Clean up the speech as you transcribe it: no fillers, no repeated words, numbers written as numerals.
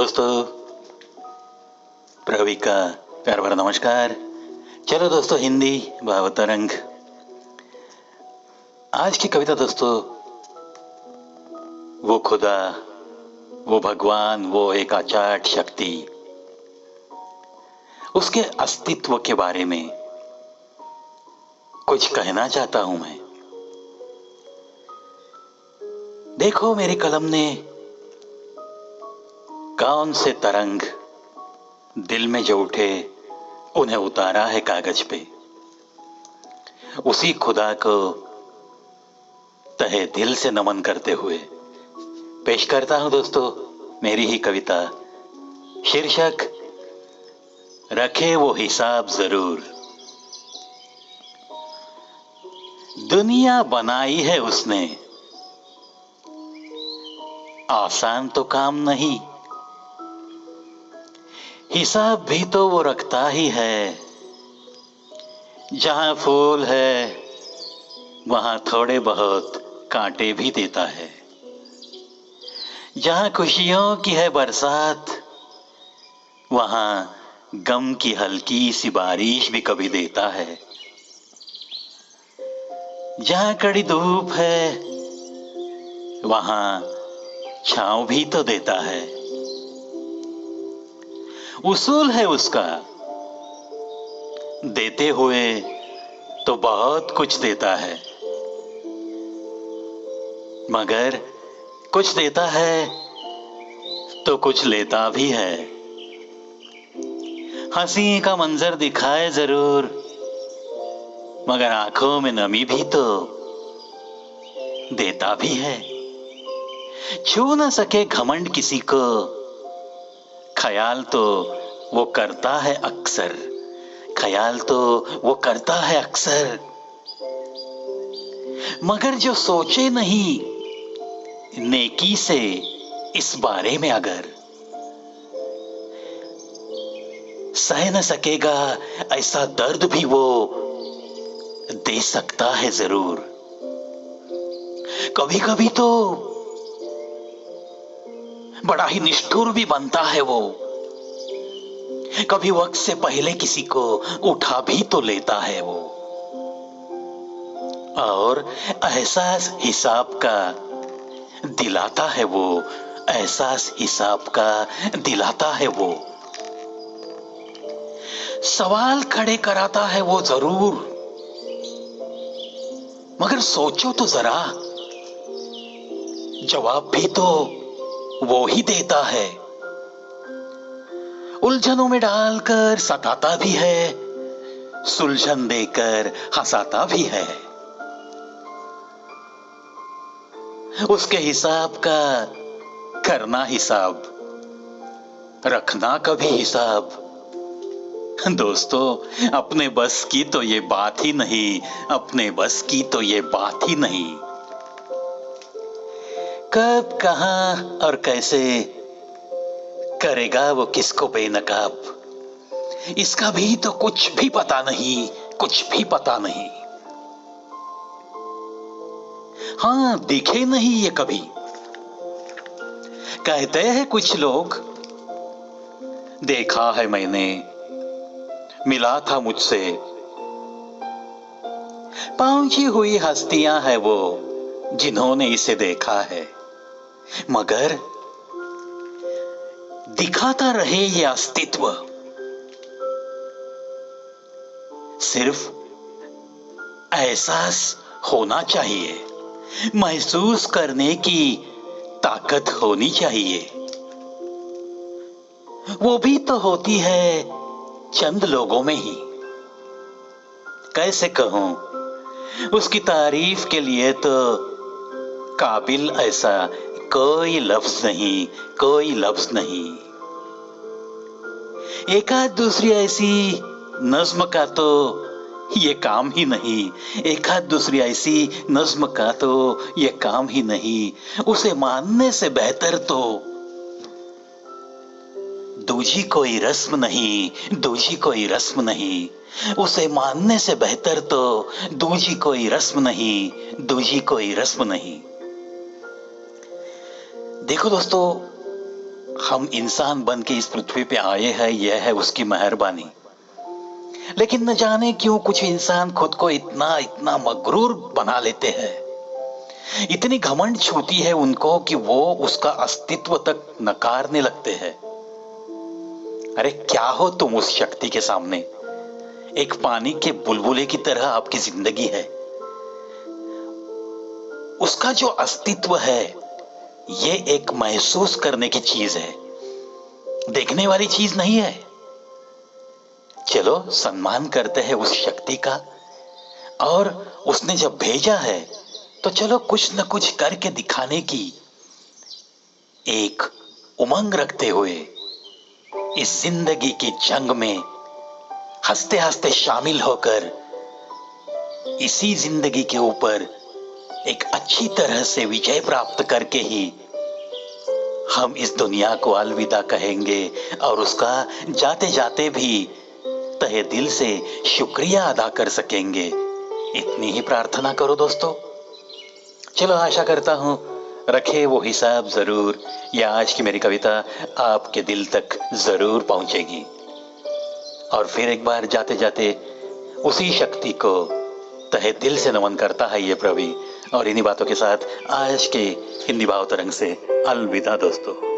दोस्तों, प्रवी का प्यार भरा नमस्कार। चलो दोस्तों, हिंदी भावतरंग। आज की कविता दोस्तों, वो खुदा, वो भगवान, वो एक अचाट शक्ति, उसके अस्तित्व के बारे में कुछ कहना चाहता हूं मैं। देखो मेरी कलम ने कौन से तरंग दिल में जो उठे उन्हें उतारा है कागज पे। उसी खुदा को तहे दिल से नमन करते हुए पेश करता हूं दोस्तों मेरी ही कविता। शीर्षक, रखे वो हिसाब जरूर। दुनिया बनाई है उसने, आसान तो काम नहीं। हिसाब भी तो वो रखता ही है। जहां फूल है वहां थोड़े बहुत कांटे भी देता है। जहां खुशियों की है बरसात, वहां गम की हल्की सी बारिश भी कभी देता है। जहां कड़ी धूप है वहां छांव भी तो देता है। उसूल है उसका, देते हुए तो बहुत कुछ देता है, मगर कुछ देता है तो कुछ लेता भी है। हंसी का मंजर दिखाए जरूर, मगर आंखों में नमी भी तो देता भी है। छू न सके घमंड किसी को, ख्याल तो वो करता है अक्सर। ख्याल तो वो करता है अक्सर, मगर जो सोचे नहीं नेकी से इस बारे में, अगर सह न सकेगा ऐसा दर्द भी वो दे सकता है जरूर। कभी कभी तो बड़ा ही निष्ठुर भी बनता है वो। कभी वक्त से पहले किसी को उठा भी तो लेता है वो। और एहसास हिसाब का दिलाता है वो। एहसास हिसाब का दिलाता है वो। सवाल खड़े कराता है वो जरूर, मगर सोचो तो जरा, जवाब भी तो वो ही देता है। उलझनों में डालकर सताता भी है, सुलझन देकर हंसाता भी है। उसके हिसाब का करना हिसाब, रखना कभी हिसाब। दोस्तों, अपने बस की तो ये बात ही नहीं। अपने बस की तो ये बात ही नहीं। कब, कहां और कैसे करेगा वो किसको बेनकाब, इसका भी तो कुछ भी पता नहीं। कुछ भी पता नहीं। हाँ, दिखे नहीं ये कभी। कहते हैं कुछ लोग, देखा है मैंने, मिला था मुझसे। पहुंची हुई हस्तियां हैं वो जिन्होंने इसे देखा है, मगर दिखाता रहे ये अस्तित्व सिर्फ एहसास होना चाहिए। महसूस करने की ताकत होनी चाहिए। वो भी तो होती है चंद लोगों में ही। कैसे कहूं, उसकी तारीफ के लिए तो काबिल ऐसा कोई लफ्ज नहीं। कोई लफ्ज नहीं। एकाध दूसरी ऐसी नज्म का तो ये काम ही नहीं। एकाध दूसरी ऐसी नज्म का तो ये काम ही नहीं। उसे मानने से बेहतर तो दूजी कोई रस्म नहीं। दूजी कोई रस्म नहीं। उसे मानने से बेहतर तो दूजी कोई रस्म नहीं। दूजी कोई रस्म नहीं। देखो दोस्तों, हम इंसान बन के इस पृथ्वी पे आए हैं, यह है उसकी मेहरबानी। लेकिन न जाने क्यों कुछ इंसान खुद को इतना इतना मगरूर बना लेते हैं, इतनी घमंड छूती है उनको कि वो उसका अस्तित्व तक नकारने लगते हैं। अरे क्या हो तुम उस शक्ति के सामने? एक पानी के बुलबुले की तरह आपकी जिंदगी है। उसका जो अस्तित्व है ये एक महसूस करने की चीज है, देखने वाली चीज नहीं है। चलो सम्मान करते हैं उस शक्ति का, और उसने जब भेजा है तो चलो कुछ न कुछ करके दिखाने की एक उमंग रखते हुए इस जिंदगी की जंग में हंसते हंसते शामिल होकर इसी जिंदगी के ऊपर एक अच्छी तरह से विजय प्राप्त करके ही हम इस दुनिया को अलविदा कहेंगे, और उसका जाते जाते भी तहे दिल से शुक्रिया अदा कर सकेंगे। इतनी ही प्रार्थना करो दोस्तों। चलो आशा करता हूं रखे वो हिसाब जरूर, या आज की मेरी कविता आपके दिल तक जरूर पहुंचेगी। और फिर एक बार जाते जाते उसी शक्ति को तहे दिल से नमन करता है ये प्रवी। और इन्हीं बातों के साथ आज के हिंदी भाव तरंग से अलविदा दोस्तों।